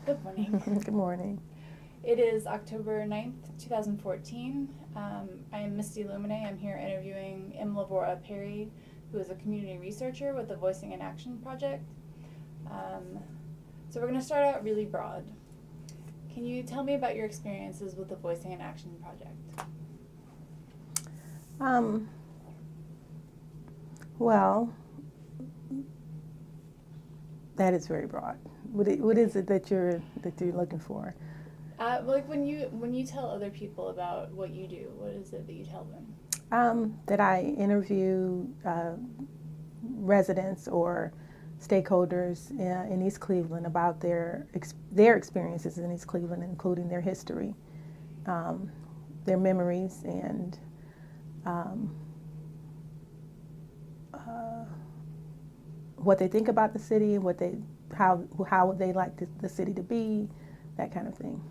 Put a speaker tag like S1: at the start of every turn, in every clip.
S1: Good morning.
S2: Good morning.
S1: It is October 9th, 2014. I am Misty Luminais. I'm here interviewing LaVora Perry, who is a community researcher with the Voicing in Action project. So we're going to start out really broad. Can you tell me about your experiences with the Voicing in Action project?
S2: Well, that is very broad. What is it that you're looking for?
S1: Like when you tell other people about what you do, what is it that you tell them?
S2: That I interview residents or stakeholders in East Cleveland about their experiences in East Cleveland, including their history, their memories, and what they think about the city, and how they like the city to be, that kind of thing.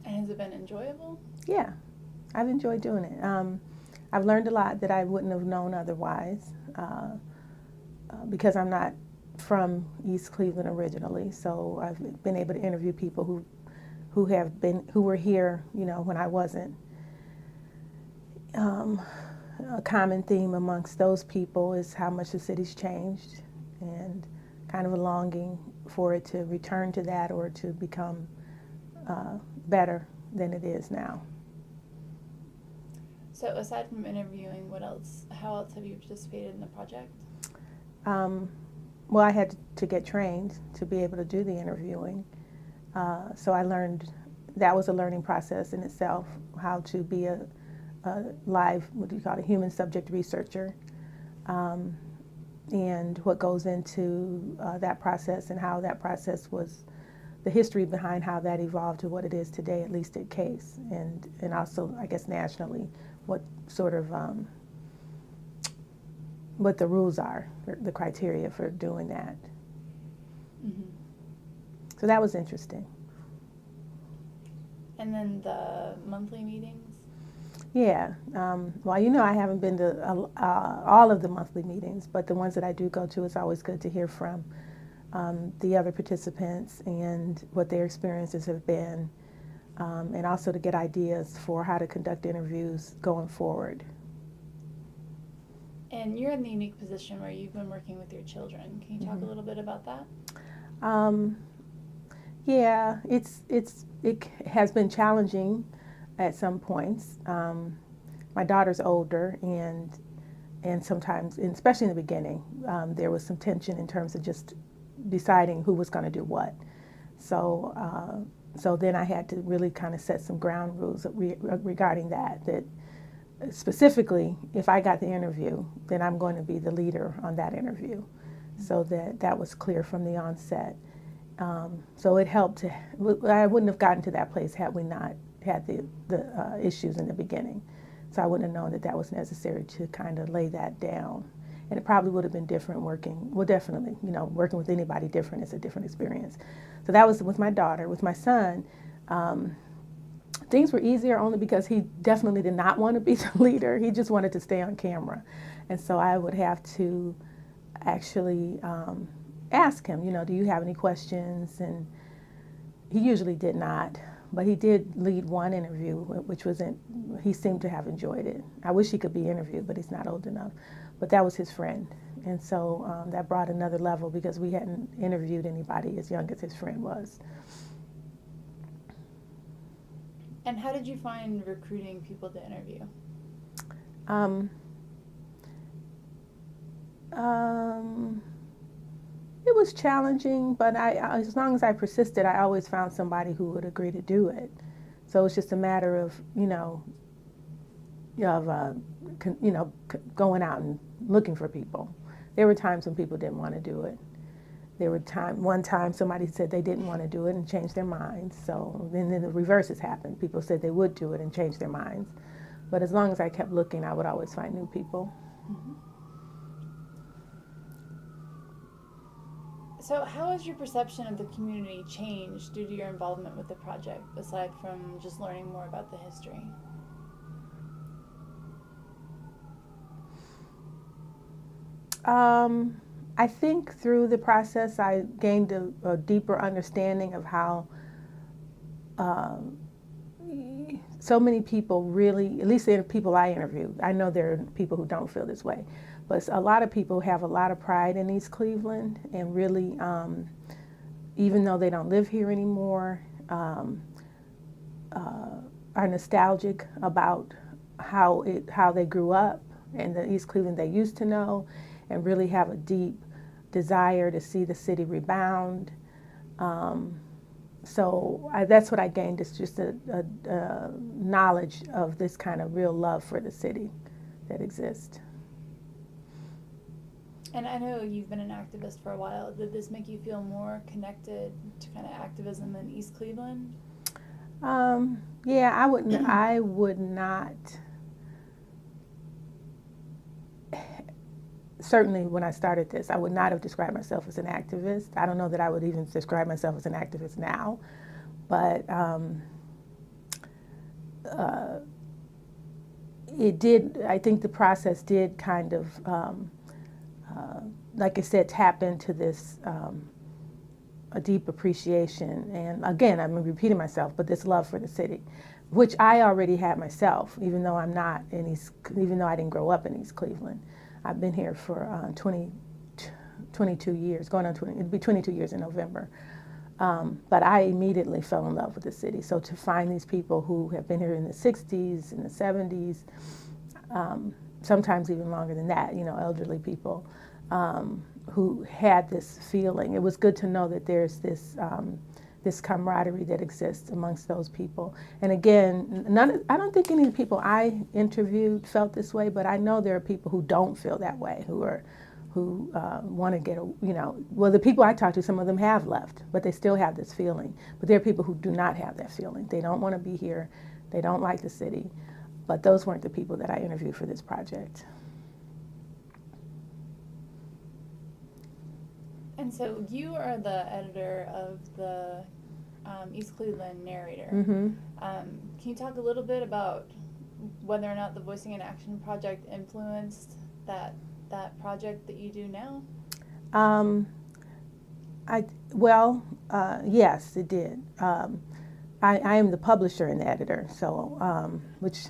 S1: And has it been enjoyable?
S2: Yeah, I've enjoyed doing it. I've learned a lot that I wouldn't have known otherwise because I'm not from East Cleveland originally. So I've been able to interview people who were here, when I wasn't. A common theme amongst those people is how much the city's changed, and kind of a longing for it to return to that or to become better than it is now.
S1: So aside from interviewing, how else have you participated in the project?
S2: Well, I had to get trained to be able to do the interviewing. So I learned, that was a learning process in itself, how to be a live, human subject researcher, and what goes into that process, and how that process was, the history behind how that evolved to what it is today, at least at CASE, and also, I guess, nationally, what sort of, what the rules are, the criteria for doing that.
S1: Mm-hmm.
S2: So that was interesting.
S1: And then the monthly meetings?
S2: Yeah, well, I haven't been to all of the monthly meetings, but the ones that I do go to, it's always good to hear from the other participants and what their experiences have been, and also to get ideas for how to conduct interviews going forward.
S1: And you're in the unique position where you've been working with your children. Can you talk a little bit about that?
S2: Yeah, it has been challenging at some points. My daughter's older, and sometimes, and especially in the beginning, there was some tension in terms of just deciding who was going to do what. So then I had to really kind of set some ground rules regarding that specifically, if I got the interview, then I'm going to be the leader on that interview. So that was clear from the onset. So it helped I wouldn't have gotten to that place had we not had the issues in the beginning. So I wouldn't have known that was necessary to kind of lay that down. And it probably would have been different working with anybody different is a different experience. So that was with my daughter. With my son, things were easier only because he definitely did not want to be the leader. He just wanted to stay on camera. And so I would have to actually ask him, do you have any questions? And he usually did not. But he did lead one interview, he seemed to have enjoyed it. I wish he could be interviewed, but he's not old enough. But that was his friend. And so that brought another level because we hadn't interviewed anybody as young as his friend was.
S1: And how did you find recruiting people to interview?
S2: It was challenging, but as long as I persisted, I always found somebody who would agree to do it. So it's just a matter of, going out and looking for people. There were times when people didn't want to do it. One time somebody said they didn't want to do it and changed their minds. So then the reverse has happened. People said they would do it and change their minds. But as long as I kept looking, I would always find new people.
S1: Mm-hmm. So how has your perception of the community changed due to your involvement with the project, aside from just learning more about the history?
S2: I think through the process I gained a deeper understanding of how so many people really, at least the people I interviewed, I know there are people who don't feel this way, but a lot of people have a lot of pride in East Cleveland and really, even though they don't live here anymore, are nostalgic about how they grew up and the East Cleveland they used to know, and really have a deep desire to see the city rebound. So that's what I gained, is just a knowledge of this kind of real love for the city that exists.
S1: And I know you've been an activist for a while. Did this make you feel more connected to kind of activism in East Cleveland?
S2: Yeah, I would not. Certainly when I started this, I would not have described myself as an activist. I don't know that I would even describe myself as an activist now, but it did, I think the process did kind of, like I said, tap into this a deep appreciation, and again, I'm repeating myself, but this love for the city, which I already had myself, even though I'm not in even though I didn't grow up in East Cleveland. I've been here for 22 years, going on 20, it'll be 22 years in November. But I immediately fell in love with the city. So to find these people who have been here in the 60s, in the 70s, sometimes even longer than that, elderly people, who had this feeling. It was good to know that there's this this camaraderie that exists amongst those people. And again, I don't think any of the people I interviewed felt this way, but I know there are people who don't feel that way, who want to get, well, the people I talked to, some of them have left, but they still have this feeling. But there are people who do not have that feeling. They don't want to be here. They don't like the city. But those weren't the people that I interviewed for this project.
S1: And so you are the editor of the East Cleveland Narrator.
S2: Mm-hmm.
S1: Can you talk a little bit about whether or not the Voicing in Action project influenced that project that you do now? Yes, it did. I am the publisher and the editor, so which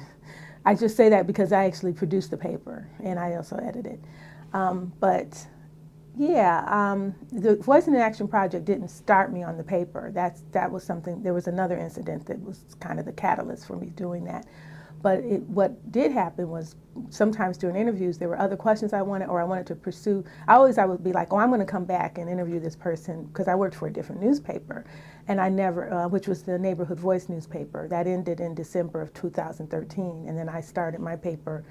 S1: I just say that because I actually produced the paper and I also edit it. But yeah, the Voicing in Action project didn't start me on the paper. That was something. There was another incident that was kind of the catalyst for me doing that. But what did happen was sometimes during interviews there were other questions I wanted to pursue. I would be like, I'm going to come back and interview this person, because I worked for a different newspaper, and I never, which was the Neighborhood Voice newspaper. That ended in December of 2013, and then I started my paper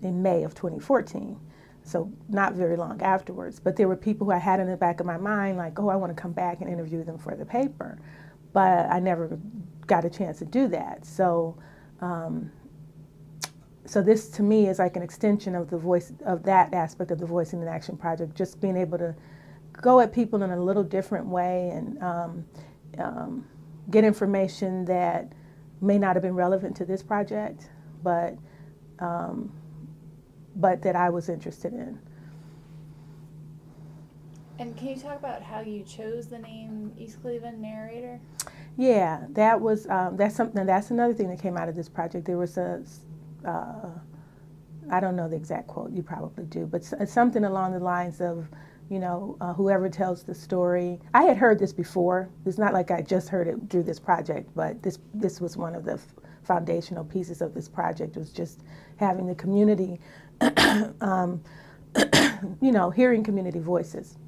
S1: in May of 2014. So not very long afterwards. But there were people who I had in the back of my mind, like, I want to come back and interview them for the paper. But I never got a chance to do that. So so this to me is like an extension of that aspect of the Voicing in Action project, just being able to go at people in a little different way and get information that may not have been relevant to this project, but that I was interested in. And can you talk about how you chose the name East Cleveland Narrator?
S2: Yeah, that was that's another thing that came out of this project. There was I don't know the exact quote, you probably do, but something along the lines of, whoever tells the story. I had heard this before. It's not like I just heard it through this project, but this was one of the foundational pieces of this project, was just having the community, hearing community voices.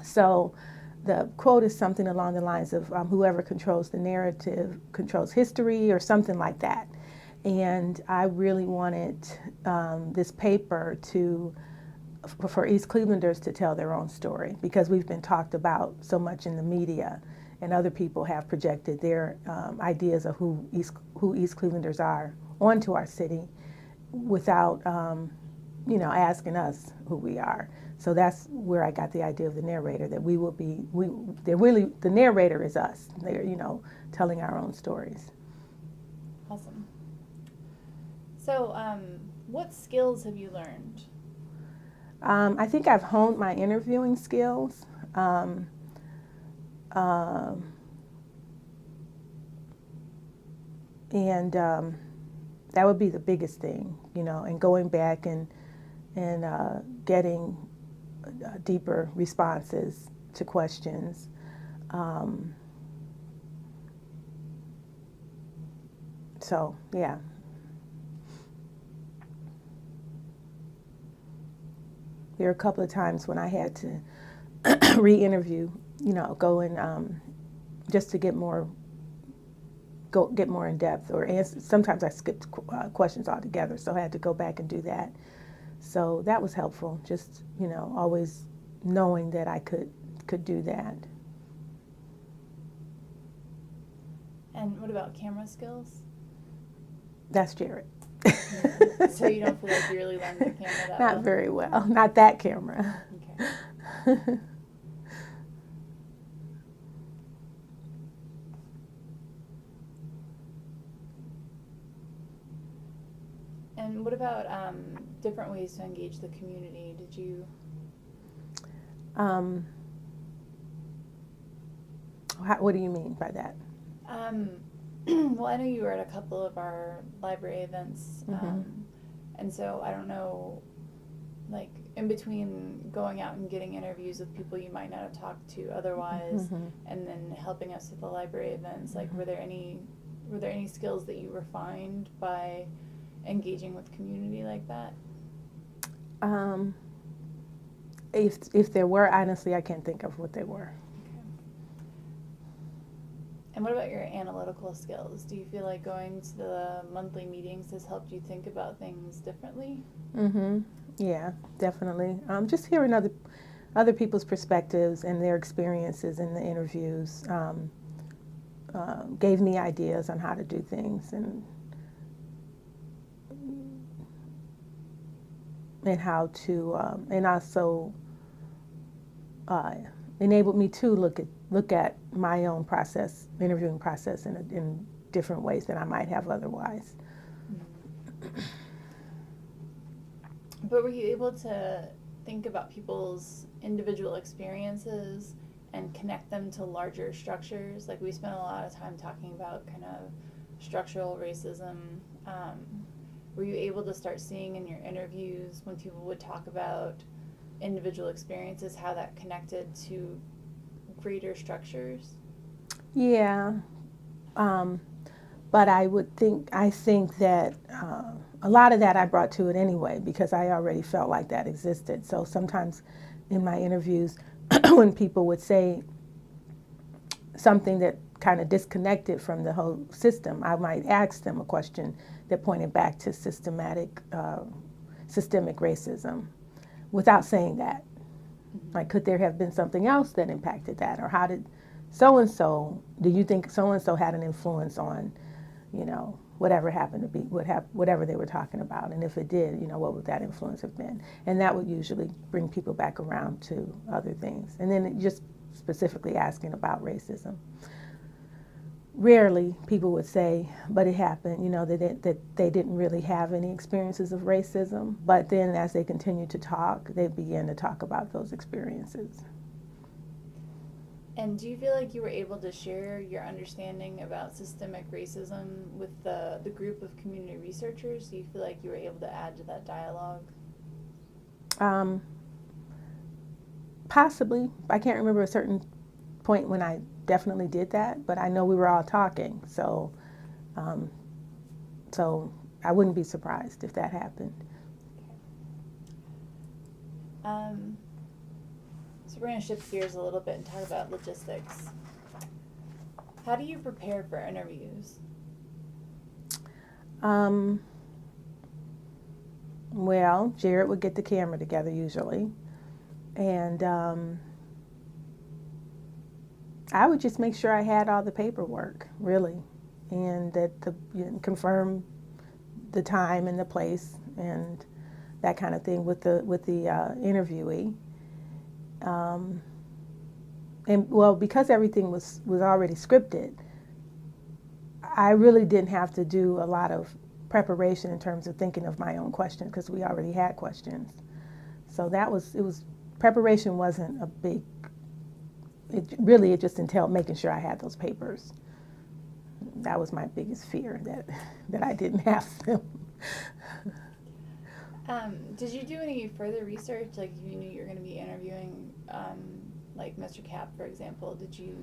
S2: So the quote is something along the lines of whoever controls the narrative controls history, or something like that. And I really wanted this paper for East Clevelanders to tell their own story, because we've been talked about so much in the media, and other people have projected their ideas of who East Clevelanders are onto our city without asking us who we are. So that's where I got the idea of the narrator, that the narrator is us. They're, telling our own stories.
S1: Awesome. So what skills have you learned?
S2: I think I've honed my interviewing skills. Um, and that would be the biggest thing, and going back and getting deeper responses to questions. So, yeah. There were a couple of times when I had to re-interview, go and just to get more in depth, or answer. Sometimes I skipped questions altogether, so I had to go back and do that. So that was helpful, just, always knowing that I could do that.
S3: And what about camera skills?
S2: That's Jared.
S3: So you don't feel like you really learned the camera that
S2: Not
S3: well?
S2: very well. Not that camera.
S3: Okay. And what about different ways to engage the community? Did you?
S2: What do you mean by that?
S3: Well, I know you were at a couple of our library events,
S2: Mm-hmm.
S3: and so I don't know, like in between going out and getting interviews with people you might not have talked to otherwise,
S2: Mm-hmm.
S3: and then helping us with the library events. Like, were there any skills that you refined by engaging with community like that?
S2: If there were, honestly, I can't think of what they were.
S3: And what about your analytical skills? Do you feel like going to the monthly meetings has helped you think about things differently?
S2: Mm-hmm. Yeah, definitely. Just hearing other people's perspectives and their experiences in the interviews gave me ideas on how to do things, and how to, and also enabled me to look at my own interviewing process in different ways than I might have otherwise.
S3: But were you able to think about people's individual experiences and connect them to larger structures? Like, we spent a lot of time talking about kind of structural racism. Were you able to start seeing in your interviews when people would talk about individual experiences, how that connected to greater structures?
S2: Yeah, but I think that a lot of that I brought to it anyway, because I already felt like that existed. So sometimes in my interviews, when people would say something that kind of disconnected from the whole system, I might ask them a question that pointed back to systemic racism without saying that. Like, could there have been something else that impacted that? Or how did so-and-so, do you think so-and-so had an influence on, whatever happened to be, whatever they were talking about? And if it did, what would that influence have been? And that would usually bring people back around to other things. And then just specifically asking about racism. Rarely people would say, but it happened, that they didn't really have any experiences of racism. But then as they continued to talk, they began to talk about those experiences.
S3: And do you feel like you were able to share your understanding about systemic racism with the group of community researchers? Do you feel like you were able to add to that dialogue?
S2: Possibly. I can't remember a certain point when I definitely did that, but I know we were all talking, so I wouldn't be surprised if that happened.
S3: So we're going to shift gears a little bit and talk about logistics. How do you prepare for interviews?
S2: Well, Jared would get the camera together usually, and I would just make sure I had all the paperwork, really, and that confirm the time and the place and that kind of thing with the interviewee. And well, because everything was already scripted, I really didn't have to do a lot of preparation in terms of thinking of my own questions, because we already had questions.
S1: So preparation wasn't a big, it just entailed making sure I had those papers. That was my biggest fear, that I didn't have them.
S3: Did you do any further research? Like, you knew you were going to be interviewing, like Mr. Cap, for example. Did you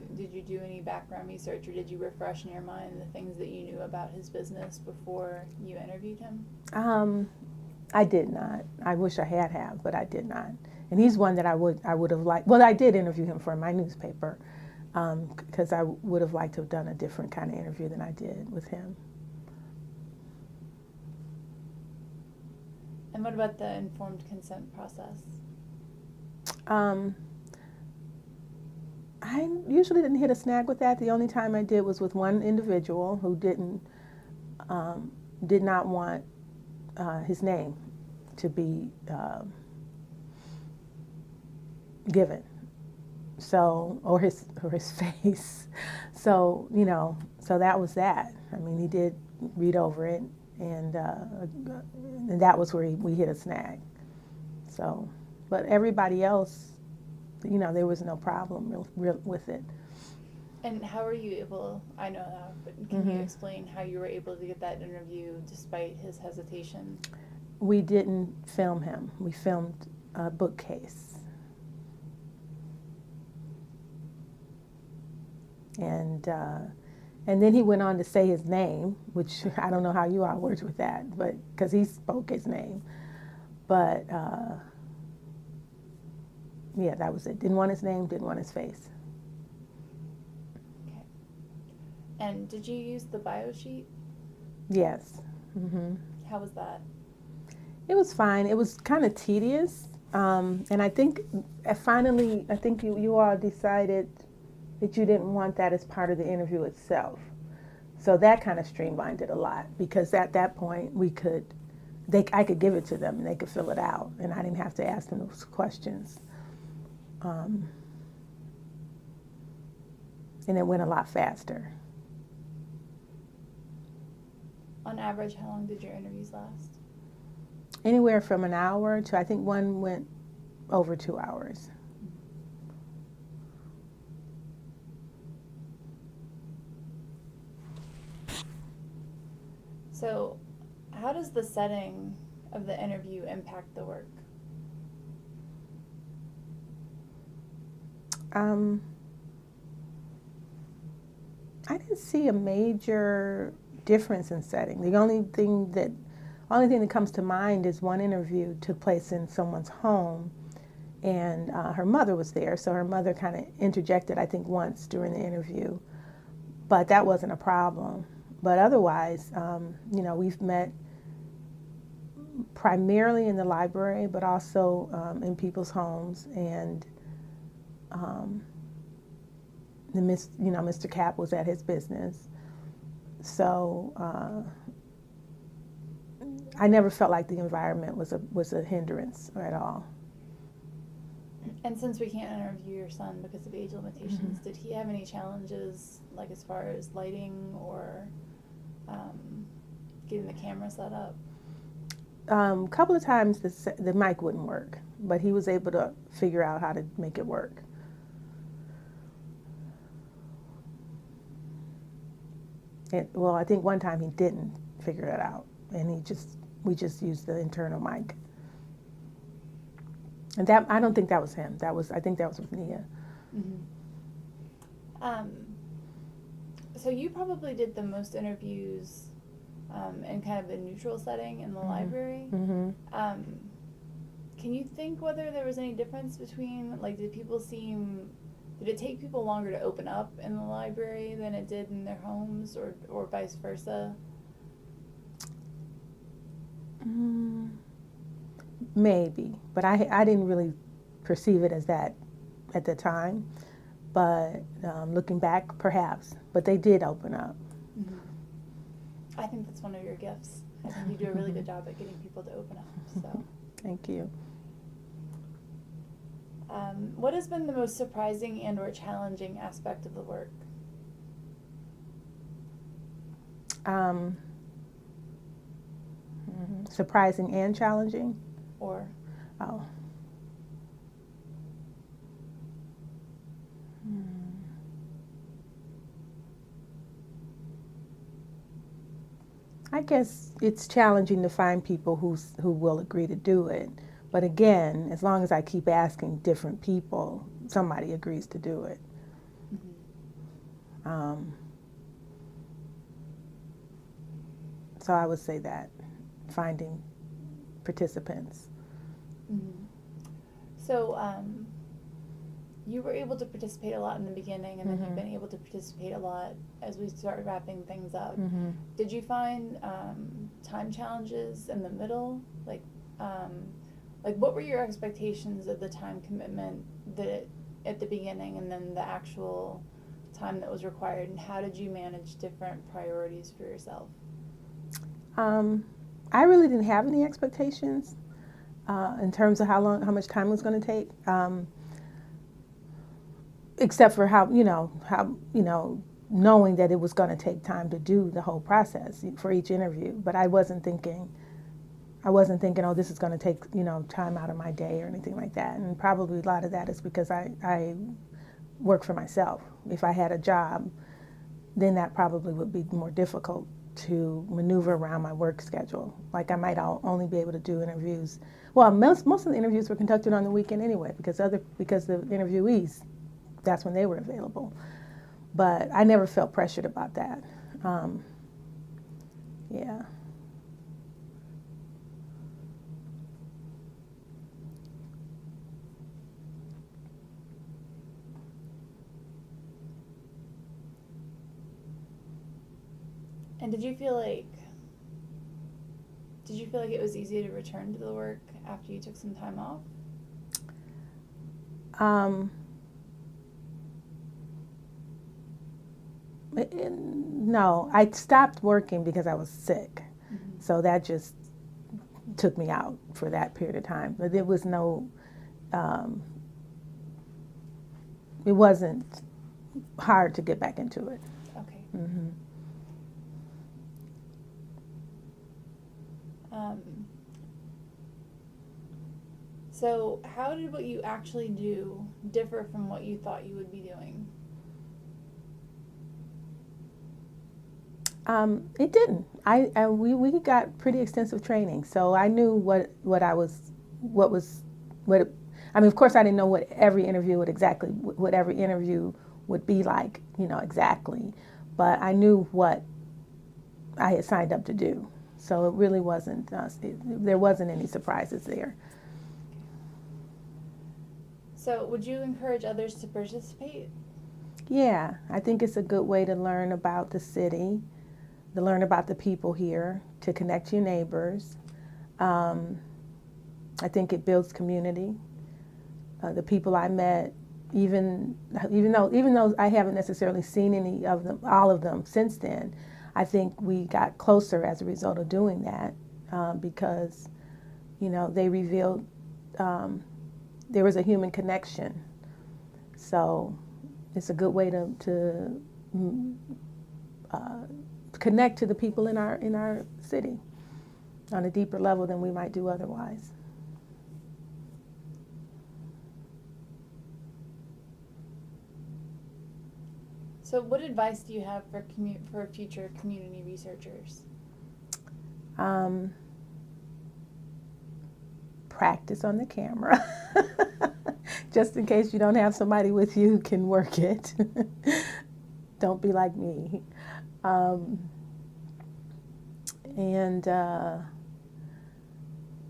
S3: do any background research, or did you refresh in your mind the things that you knew about his business before you interviewed him?
S1: I did not. I wish I had, but I did not. And he's one that I would have liked. Well, I did interview him for my newspaper, because I would have liked to have done a different kind of interview than I did with him.
S3: And what about the informed consent process?
S1: I usually didn't hit a snag with that. The only time I did was with one individual who did not want his name to be given, so or his face. So so that was that. I mean, he did read over it, and that was where we hit a snag. So, but everybody else, there was no problem with it.
S3: And how were you able, I know that, but can you explain how you were able to get that interview despite his hesitation?
S1: We didn't film him. We filmed a bookcase. And then he went on to say his name, which I don't know how you all worked with that, but because he spoke his name. But yeah, that was it. Didn't want his name, didn't want his face.
S3: Okay. And did you use the bio sheet?
S1: Yes.
S3: How was that?
S1: It was fine. It was kind of tedious. And I think finally, you all decided that you didn't want that as part of the interview itself. So that kind of streamlined it a lot, because at that point I could give it to them and they could fill it out, and I didn't have to ask them those questions. And it went a lot faster.
S3: On average, how long did your interviews last?
S1: Anywhere from an hour to, I think one went over 2 hours.
S3: So, how does the setting of the interview impact the work?
S1: I didn't see a major difference in setting. The only thing that comes to mind is one interview took place in someone's home, and her mother was there, so her mother kind of interjected, I think, once during the interview, but that wasn't a problem. But otherwise, we've met primarily in the library, but also in people's homes, and Mr. Cap was at his business. So I never felt like the environment was a hindrance at all.
S3: And since we can't interview your son because of age limitations, did he have any challenges, like as far as lighting or getting the camera set up?
S1: A couple of times the mic wouldn't work, but he was able to figure out how to make it work. Well, I think one time he didn't figure it out, and we just used the internal mic. And that, I don't think that was him. I think that was with Nia.
S3: So you probably did the most interviews in kind of a neutral setting in the library. Can you think whether there was any difference between, like, did it take people longer to open up in the library than it did in their homes, or vice versa?
S1: Maybe, but I didn't really perceive it as that at the time. But looking back, perhaps. But they did open up.
S3: I think that's one of your gifts. I think you do a really good job at getting people to open up. So,
S1: thank you.
S3: What has been the most surprising and/or challenging aspect of the work?
S1: Surprising and challenging?
S3: Or?
S1: Oh.
S2: I guess it's challenging to find people who will agree to do it. But again, as long as I keep asking different people, somebody agrees to do it. So I would say that, finding participants.
S3: So you were able to participate a lot in the beginning, and then you've been able to participate a lot as we start wrapping things up. Did you find time challenges in the middle? Like what were your expectations of the time commitment that at the beginning, and then the actual time that was required, and how did you manage different priorities for yourself?
S2: I really didn't have any expectations in terms of how much time it was going to take, except for how knowing that it was going to take time to do the whole process for each interview. But I wasn't thinking, oh, this is going to take time out of my day or anything like that. And probably a lot of that is because I work for myself. If I had a job, then that probably would be more difficult to maneuver around my work schedule. Like I might only be able to do interviews. Well, most of the interviews were conducted on the weekend anyway, because the interviewees, that's when they were available. But I never felt pressured about that. Yeah.
S3: And did you feel like it was easy to return to the work after you took some time off?
S2: No, I stopped working because I was sick. So that just took me out for that period of time. But there was no, it wasn't hard to get back into it.
S3: Okay. So how did what you actually do differ from what you thought you would be doing?
S2: It didn't. We got pretty extensive training, so I knew what I mean, of course, I didn't know what every interview would be like, exactly, but I knew what I had signed up to do. So it really wasn't. There wasn't any surprises there.
S3: So would you encourage others to participate?
S2: Yeah, I think it's a good way to learn about the city, to learn about the people here, to connect to your neighbors. I think it builds community. The people I met, even though I haven't necessarily seen any of them, all of them since then, I think we got closer as a result of doing that because, they revealed there was a human connection. So it's a good way to connect to the people in our city on a deeper level than we might do otherwise.
S3: So what advice do you have for future community researchers?
S2: Practice on the camera, just in case you don't have somebody with you who can work it. Don't be like me. And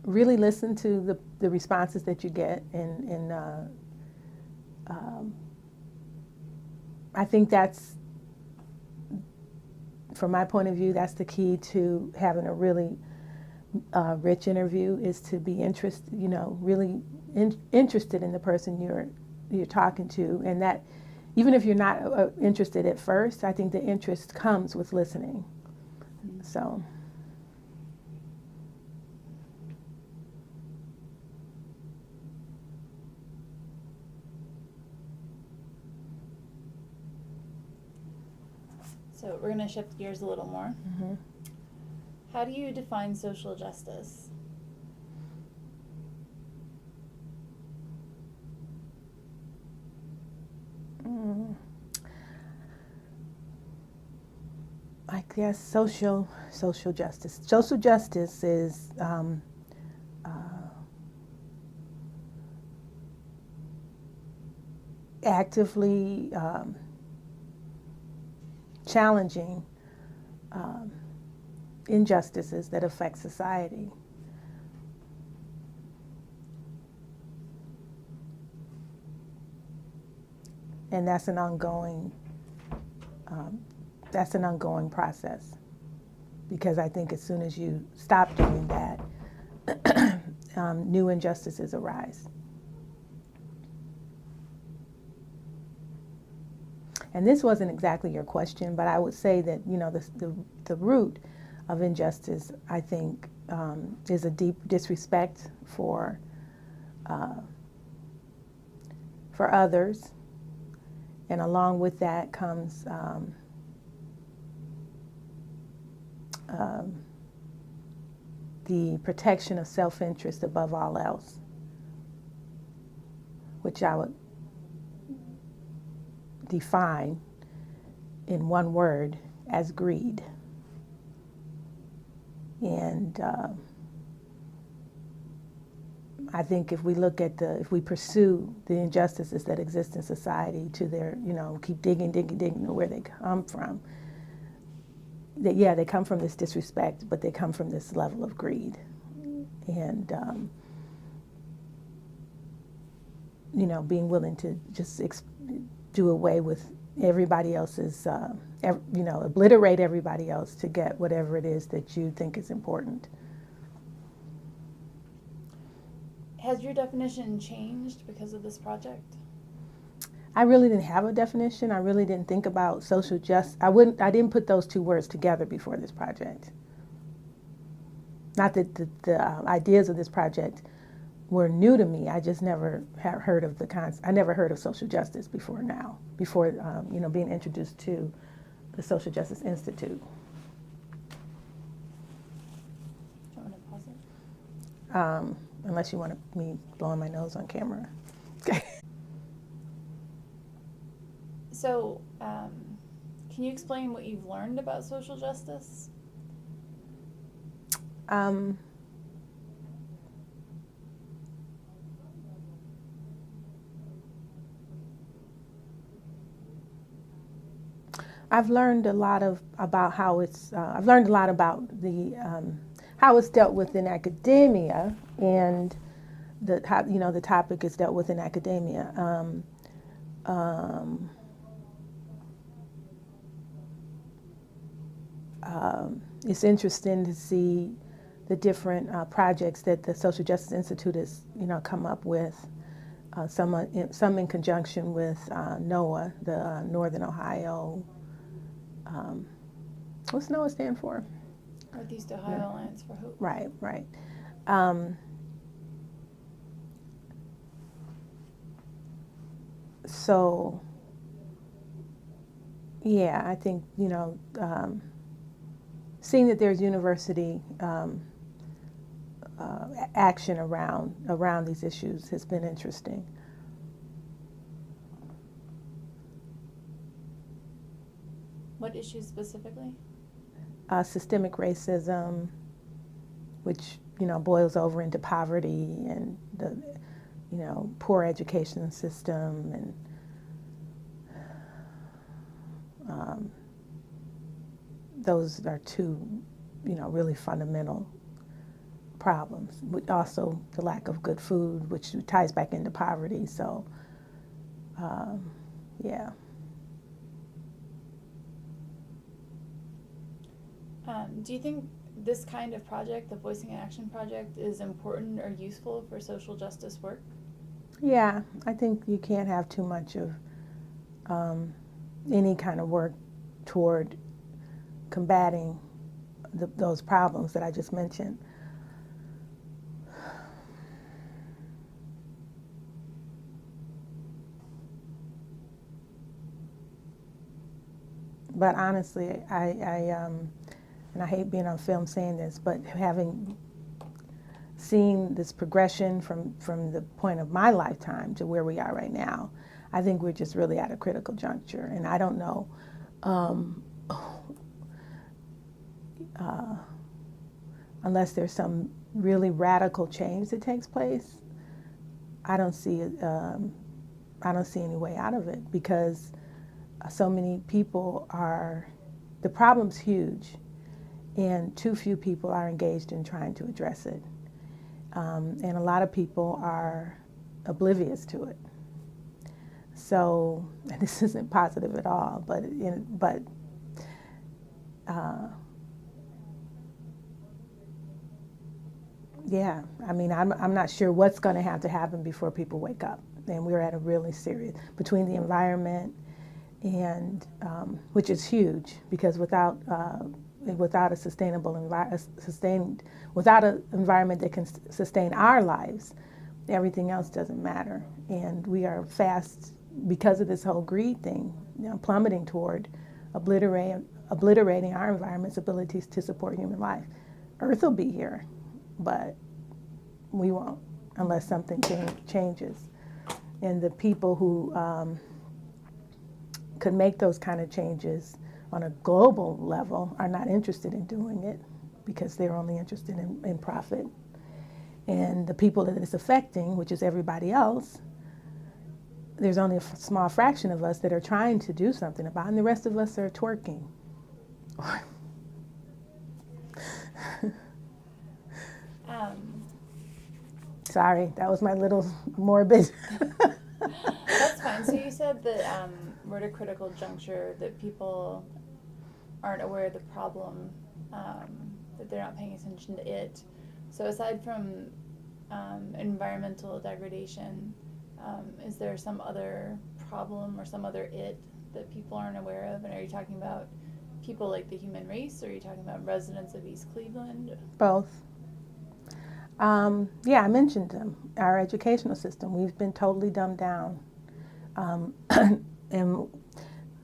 S2: really listen to the responses that you get, and I think that's, from my point of view, that's the key to having a really rich interview, is to be really interested in the person you're talking to, and that even if you're not interested at first, I think the interest comes with listening. So.
S3: So we're going to shift gears a little more.
S2: Mm-hmm.
S3: How do you define social justice?
S2: I Yes, social justice. Social justice is actively challenging injustices that affect society. And that's an ongoing process, because I think as soon as you stop doing that, new injustices arise. And this wasn't exactly your question, but I would say that, you know, the root of injustice, I think, is a deep disrespect for others, and along with that comes the protection of self-interest above all else, which I would define in one word as greed. And I think if we look at if we pursue the injustices that exist in society to their, you know, keep digging to where they come from, that yeah, they come from this disrespect, but they come from this level of greed. And, you know, being willing to just do away with everybody else's, you know, obliterate everybody else to get whatever it is that you think is important.
S3: Has your definition changed because of this project?
S2: I really didn't have a definition. I really didn't think about social justice. I didn't put those two words together before this project. Not that the ideas of this project were new to me. I just never had heard of the concept. I never heard of social justice before now, before you know, being introduced to the Social Justice Institute.
S3: Do you want to pause it?
S2: Unless you want me blowing my nose on camera. Okay.
S3: So, can you explain what you've learned about social justice?
S2: I've learned a lot about how it's. I've learned a lot about how it's dealt with in academia, and you know, the topic is dealt with in academia. It's interesting to see the different projects that the Social Justice Institute has, you know, come up with. Some in conjunction with NOAA, the Northern Ohio. What's NOAA stand for?
S3: Northeast Ohio Alliance for Hope.
S2: Right, right. So, yeah, I think, you know, seeing that there's university action around these issues has been interesting.
S3: What issues specifically?
S2: Systemic racism, which, you know, boils over into poverty and the, you know, poor education system, and those are two, you know, really fundamental problems. But also the lack of good food, which ties back into poverty. So, yeah.
S3: Do you think this kind of project, the Voicing in Action project, is important or useful for social justice work?
S2: Yeah, I think you can't have too much of any kind of work toward combating those problems that I just mentioned. But honestly, and I hate being on film saying this, but having seen this progression from the point of my lifetime to where we are right now, I think we're just really at a critical juncture. And I don't know unless there's some really radical change that takes place, I don't see any way out of it, because so many people the problem's huge, and too few people are engaged in trying to address it. And a lot of people are oblivious to it. So, and this isn't positive at all, but yeah, I mean, I'm not sure what's going to have to happen before people wake up. And we're at a really serious, between the environment and, which is huge, because without a sustainable without an environment that can sustain our lives, everything else doesn't matter. And we are fast, because of this whole greed thing, plummeting toward obliterating our environment's abilities to support human life. Earth will be here, but we won't unless something changes. And the people who could make those kind of changes on a global level are not interested in doing it, because they're only interested in profit. And the people that it's affecting, which is everybody else, there's only a small fraction of us that are trying to do something about it, and the rest of us are twerking. Sorry, that was my little morbid.
S3: That's fine. So you said that we're at a critical juncture, that people aren't aware of the problem, that they're not paying attention to it. So aside from environmental degradation, is there some other problem or some other it that people aren't aware of? And are you talking about people like the human race, or are you talking about residents of East Cleveland?
S2: Both. Yeah, I mentioned them. Our educational system, we've been totally dumbed down. And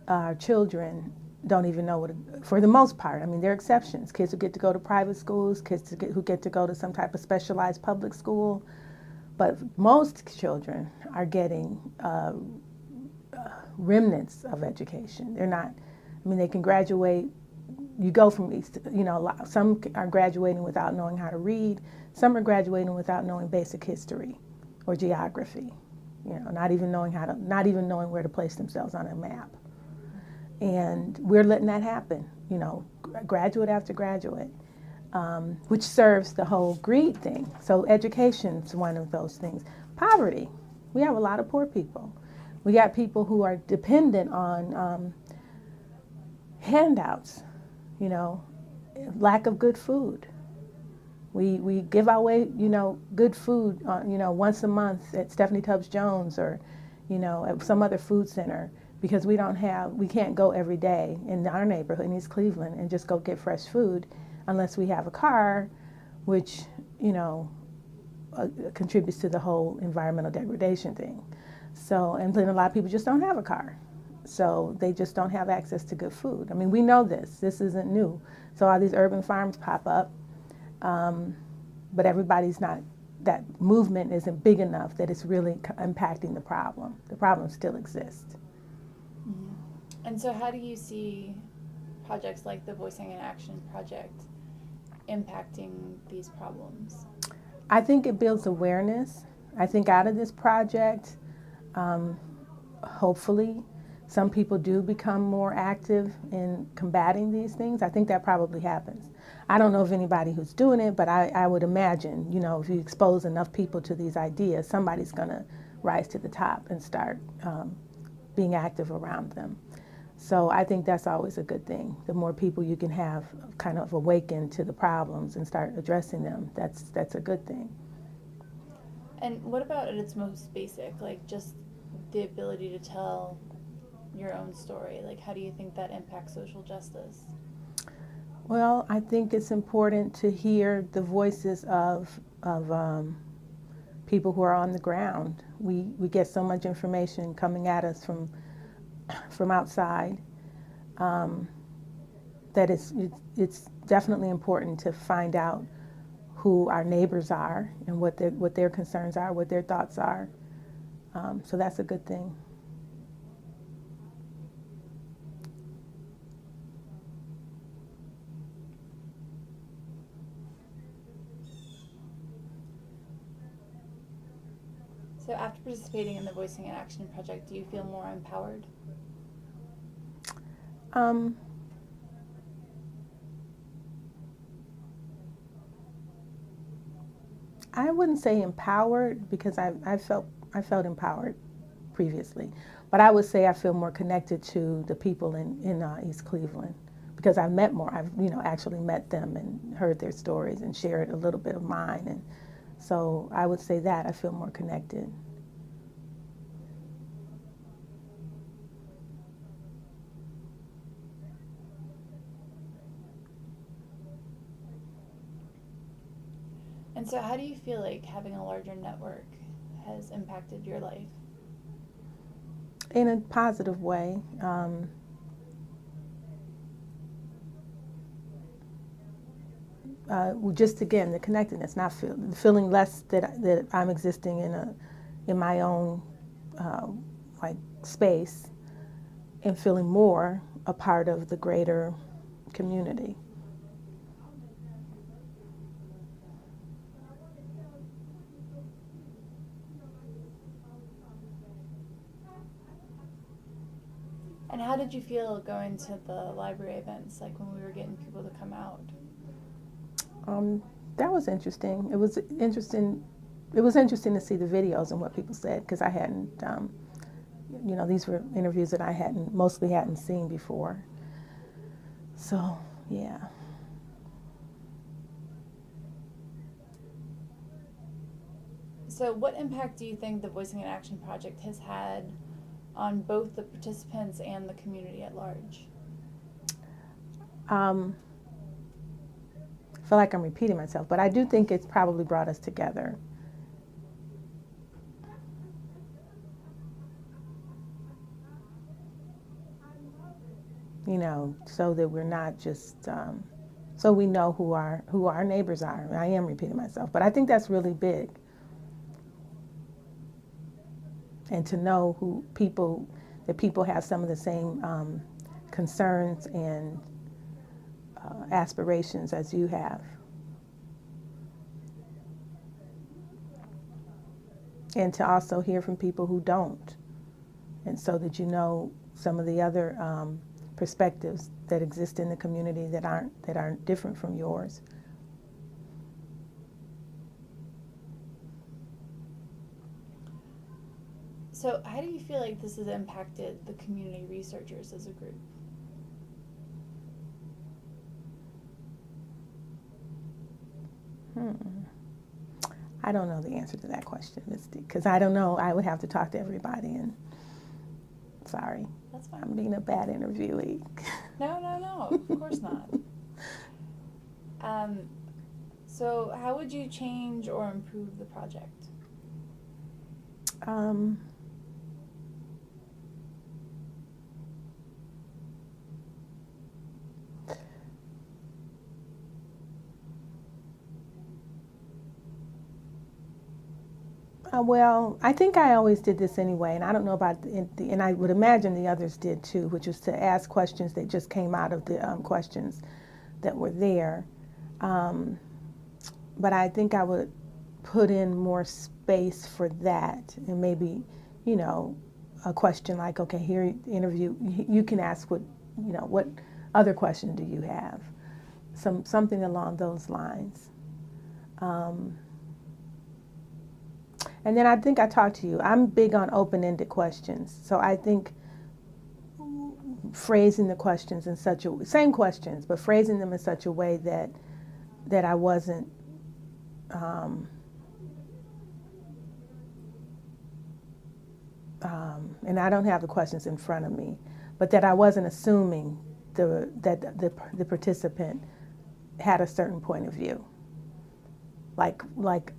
S2: our children don't even know what, for the most part. I mean, there are exceptions. Kids who get to go to private schools, kids who get to go to some type of specialized public school. But most children are getting remnants of education. They're not, I mean, they can graduate. You go from, some are graduating without knowing how to read. Some are graduating without knowing basic history or geography. Not even knowing where to place themselves on a map. And we're letting that happen, graduate after graduate, which serves the whole greed thing. So education's one of those things. Poverty. We have a lot of poor people. We got people who are dependent on handouts, lack of good food. We give away, good food, once a month at Stephanie Tubbs Jones or, at some other food center, because we can't go every day in our neighborhood in East Cleveland and just go get fresh food unless we have a car, which, contributes to the whole environmental degradation thing. So, and then a lot of people just don't have a car. So they just don't have access to good food. I mean, we know this. This isn't new. So all these urban farms pop up. But that movement isn't big enough that it's really impacting the problem. The problem still exists.
S3: Mm-hmm. And so how do you see projects like the Voicing in Action project impacting these problems?
S2: I think it builds awareness. I think out of this project, hopefully, some people do become more active in combating these things. I think that probably happens. I don't know of anybody who's doing it, but I would imagine, if you expose enough people to these ideas, somebody's going to rise to the top and start being active around them. So I think that's always a good thing. The more people you can have kind of awaken to the problems and start addressing them, that's a good thing.
S3: And what about at its most basic, like just the ability to tell your own story? Like, how do you think that impacts social justice?
S2: Well, I think it's important to hear the voices of people who are on the ground. We get so much information coming at us from outside that it's definitely important to find out who our neighbors are and what their concerns are, what their thoughts are. So that's a good thing.
S3: So after participating in the Voicing in Action project, do you feel more empowered?
S2: I wouldn't say empowered because I felt empowered previously, but I would say I feel more connected to the people in East Cleveland because I've met more. I've actually met them and heard their stories and shared a little bit of mine, and so I would say that I feel more connected.
S3: And so how do you feel like having a larger network has impacted your life?
S2: In a positive way. Just again, the connectedness, not feeling less that I'm existing in my own like space, and feeling more a part of the greater community.
S3: And how did you feel going to the library events, like when we were getting people to come out?
S2: That was interesting. It was interesting. It was interesting to see the videos and what people said because I hadn't, these were interviews that I mostly hadn't seen before. So, yeah.
S3: So what impact do you think the Voicing in Action project has had on both the participants and the community at large?
S2: I feel like I'm repeating myself, but I do think it's probably brought us together. So that we're not just, so we know who our neighbors are. I am repeating myself, but I think that's really big. And to know that people have some of the same concerns and aspirations as you have. And to also hear from people who don't. And so that some of the other perspectives that exist in the community that aren't different from yours.
S3: So how do you feel like this has impacted the community researchers as a group?
S2: I don't know the answer to that question, Misty, because I don't know. I would have to talk to everybody, and sorry.
S3: That's fine.
S2: I'm being a bad interviewee.
S3: No, of course not. So how would you change or improve the project?
S2: Well, I think I always did this anyway, and I don't know about and I would imagine the others did too, which was to ask questions that just came out of the questions that were there. But I think I would put in more space for that, and maybe, a question like, okay, here, interview, you can ask what other question do you have? Something along those lines. And then I think I talked to you. I'm big on open-ended questions. So I think phrasing the questions in same questions, but phrasing them in such a way that I wasn't, and I don't have the questions in front of me, but that I wasn't assuming that the participant had a certain point of view. Like,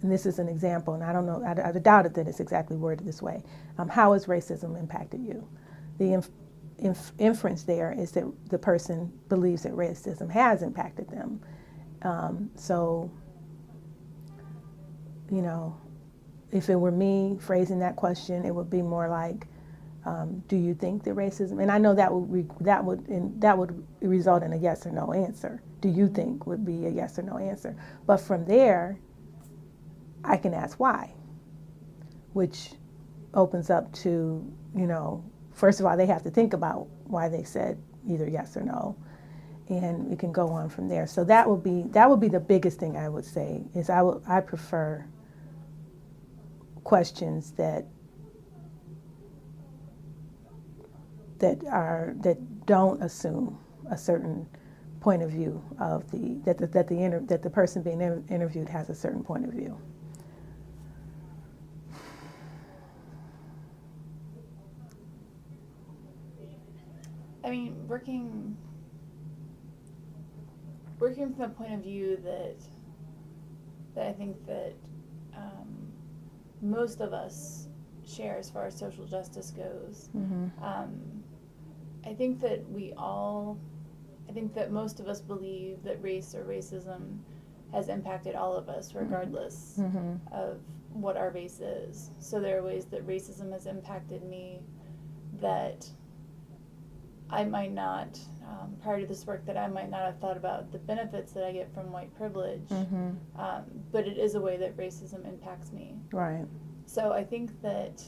S2: and this is an example, and I don't know, I doubt it that it's exactly worded this way. How has racism impacted you? The inference there is that the person believes that racism has impacted them. So, if it were me phrasing that question, it would be more like, do you think that racism? And I know that would result in a yes or no answer. Do you think would be a yes or no answer. But from there, I can ask why, which
S1: opens up to, first of all, they have to think about why they said either yes or no, and we can go on from there. So that would be the biggest thing I would say is I prefer questions that don't assume a certain point of view of that the person being interviewed has a certain point of view.
S3: I mean, working from the point of view that I think that most of us share as far as social justice goes.
S1: Mm-hmm.
S3: I think that most of us believe that race or racism has impacted all of us, regardless
S1: Mm-hmm.
S3: of what our race is. So there are ways that racism has impacted me that I might not, prior to this work, that I might not have thought about the benefits that I get from white privilege,
S1: Mm-hmm.
S3: but it is a way that racism impacts me.
S1: Right.
S3: So I think that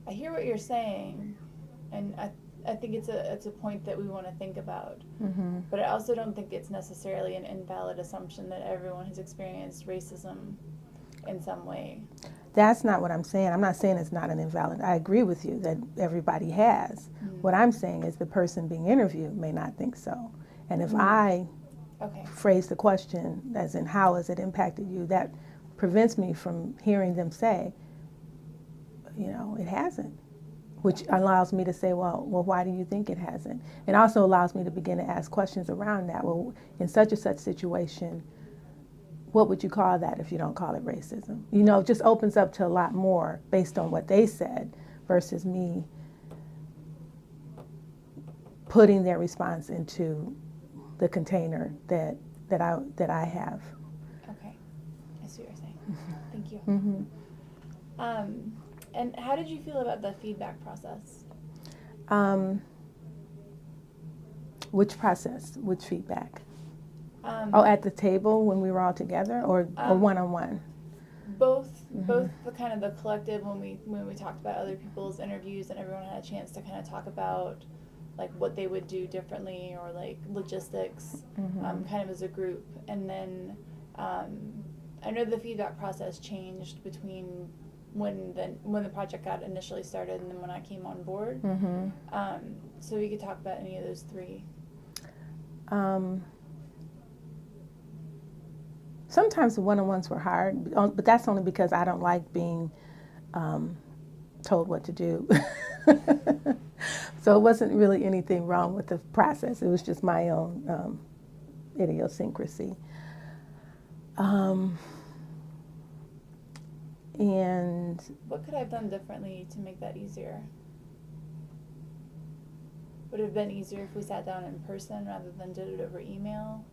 S3: I hear what you're saying, and I think it's a point that we want to think about.
S1: Mm-hmm.
S3: But I also don't think it's necessarily an invalid assumption that everyone has experienced racism in some way.
S1: That's not what I'm saying. I'm not saying it's not an invalid. I agree with you that everybody has.
S3: Mm.
S1: What I'm saying is the person being interviewed may not think so. And if I
S3: Okay.
S1: phrase the question as in how has it impacted you, that prevents me from hearing them say, it hasn't. Which allows me to say, well, why do you think it hasn't? It also allows me to begin to ask questions around that. Well, in such and such situation, what would you call that if you don't call it racism? It just opens up to a lot more based on what they said versus me putting their response into the container that I have.
S3: Okay. I see what you're saying. Thank you.
S1: Mm-hmm.
S3: And how did you feel about the feedback process?
S1: Which process? Which feedback?
S3: Um,
S1: At the table when we were all together, or one-on-one?
S3: Both
S1: Mm-hmm.
S3: the kind of the collective when we talked about other people's interviews and everyone had a chance to kind of talk about like what they would do differently or like logistics,
S1: Mm-hmm.
S3: kind of as a group. And then I know the feedback process changed between when the project got initially started and then when I came on board.
S1: Mm-hmm.
S3: So we could talk about any of those three.
S1: Sometimes the one-on-ones were hard, but that's only because I don't like being told what to do. So it wasn't really anything wrong with the process. It was just my own idiosyncrasy. And
S3: What could I have done differently to make that easier? Would it have been easier if we sat down in person rather than did it over email?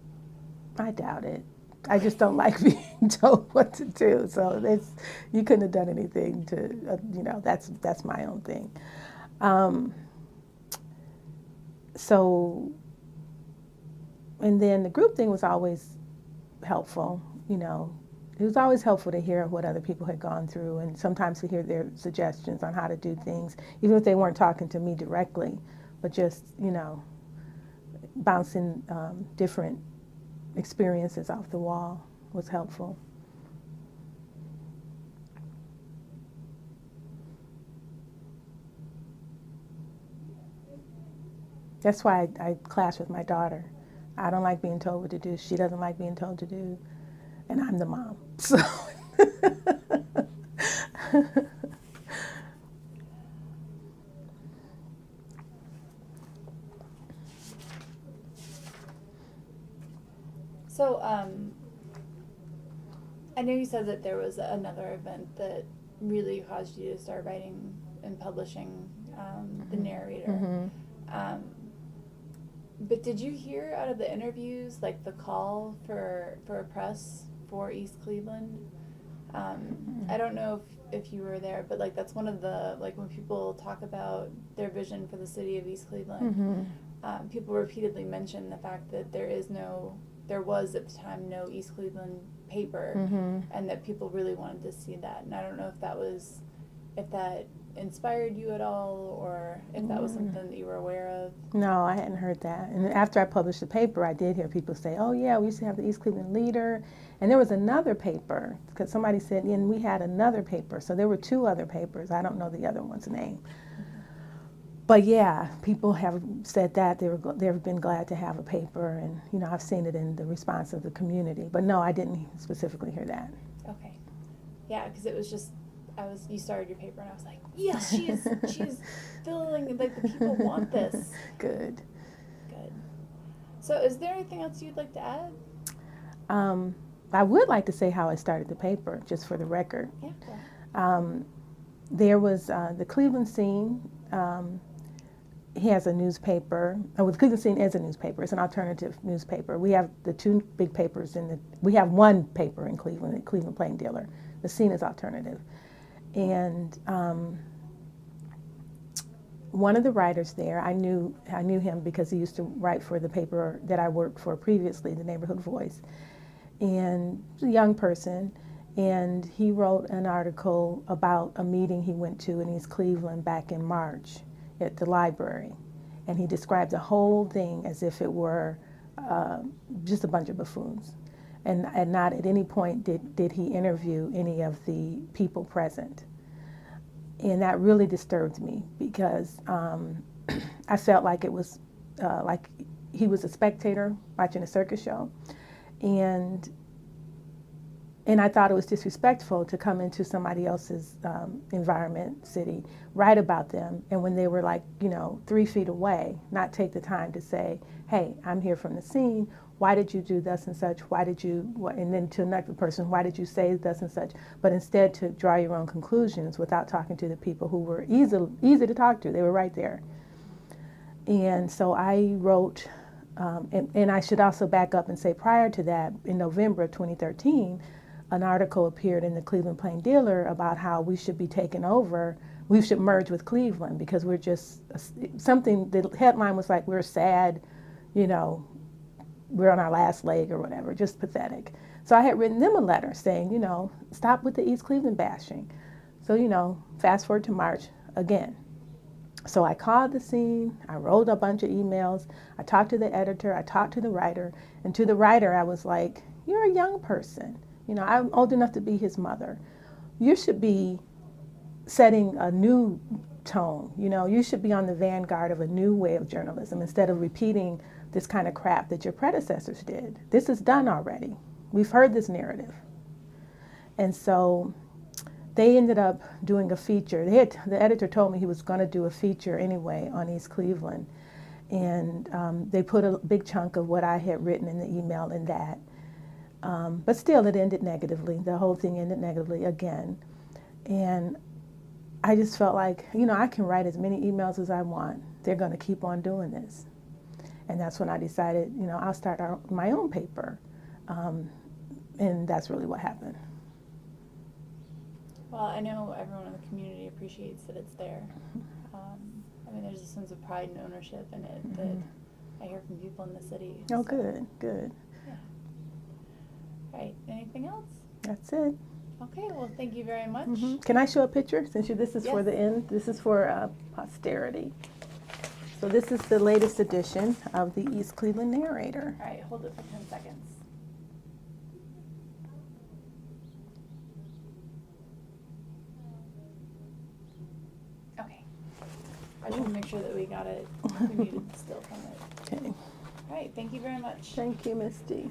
S1: I doubt it. I just don't like being told what to do. So you couldn't have done anything to, that's my own thing. So, and then the group thing was always helpful, It was always helpful to hear what other people had gone through and sometimes to hear their suggestions on how to do things, even if they weren't talking to me directly, but just, bouncing different experiences off the wall was helpful. That's why I clash with my daughter. I don't like being told what to do. She doesn't like being told to do, and I'm the mom. So
S3: So, I know you said that there was another event that really caused you to start writing and publishing the narrator.
S1: Mm-hmm.
S3: But did you hear out of the interviews, like the call for a press for East Cleveland? I don't know if you were there, but like that's one of the, like when people talk about their vision for the city of East Cleveland,
S1: Mm-hmm.
S3: People repeatedly mention the fact that there was at the time no East Cleveland paper,
S1: Mm-hmm.
S3: and that people really wanted to see that. And I don't know if that was if that inspired you at all, or if that was something that you were aware of.
S2: No, I hadn't heard that. And after I published the paper, I did hear people say, oh yeah, we used to have the East Cleveland Leader. And there was another paper, because somebody said, and we had another paper. So there were 2 other papers. I don't know the other one's name. But yeah, people have said that they've been glad to have a paper, and you know, I've seen it in the response of the community. But no, I didn't specifically hear that.
S3: Okay. Yeah, because it was just, you started your paper and I was like, yes, she's feeling like the people want this.
S2: Good.
S3: Good. So is there anything else you'd like to add?
S2: I would like to say how I started the paper, just for the record.
S3: Yeah, go ahead.
S2: There was the Cleveland Scene. He has a newspaper. The Cleveland Scene is a newspaper. It's an alternative newspaper. We have the 2 big papers we have 1 paper in Cleveland, the Cleveland Plain Dealer. The Scene is alternative. And one of the writers there, I knew him because he used to write for the paper that I worked for previously, the Neighborhood Voice. And he was a young person, and he wrote an article about a meeting he went to in East Cleveland back in March at the library. And he described the whole thing as if it were just a bunch of buffoons. And not at any point did he interview any of the people present. And that really disturbed me, because I felt like it was like he was a spectator watching a circus show. And I thought it was disrespectful to come into somebody else's environment, city, write about them, and when they were like, 3 feet away, not take the time to say, hey, I'm here from the scene, why did you do thus and such, and then to another person, why did you say thus and such, but instead to draw your own conclusions without talking to the people who were easy to talk to. They were right there. And so I wrote, and I should also back up and say, prior to that, in November of 2013, an article appeared in the Cleveland Plain Dealer about how we should be taken over, we should merge with Cleveland because we're just something, the headline was like, we're sad, we're on our last leg or whatever, just pathetic. So I had written them a letter saying, stop with the East Cleveland bashing. So, fast forward to March again. So I called the Scene, I wrote a bunch of emails, I talked to the editor, I talked to the writer, and to the writer I was like, you're a young person. I'm old enough to be his mother. You should be setting a new tone. You should be on the vanguard of a new way of journalism instead of repeating this kind of crap that your predecessors did. This is done already. We've heard this narrative. And so they ended up doing a feature. The editor told me he was going to do a feature anyway on East Cleveland. And they put a big chunk of what I had written in the email in that. But still, it ended negatively. The whole thing ended negatively again. And I just felt like, I can write as many emails as I want. They're going to keep on doing this. And that's when I decided, I'll start my own paper. And that's really what happened.
S3: Well, I know everyone in the community appreciates that it's there. There's a sense of pride and ownership in it that I hear from people in the city.
S2: Oh,
S3: so.
S2: Good.
S3: Yeah. Right. Anything else?
S2: That's it.
S3: Okay. Well, thank you very much.
S2: Can I show a picture? Since this is for
S3: Yes.
S2: the end. This is for posterity. So this is the latest edition of the East Cleveland Narrator.
S3: All right. Hold it for 10 seconds. Okay. I just want to make sure that we got it. We needed still from it.
S2: Okay.
S3: All right. Thank you very much.
S2: Thank you, Misty.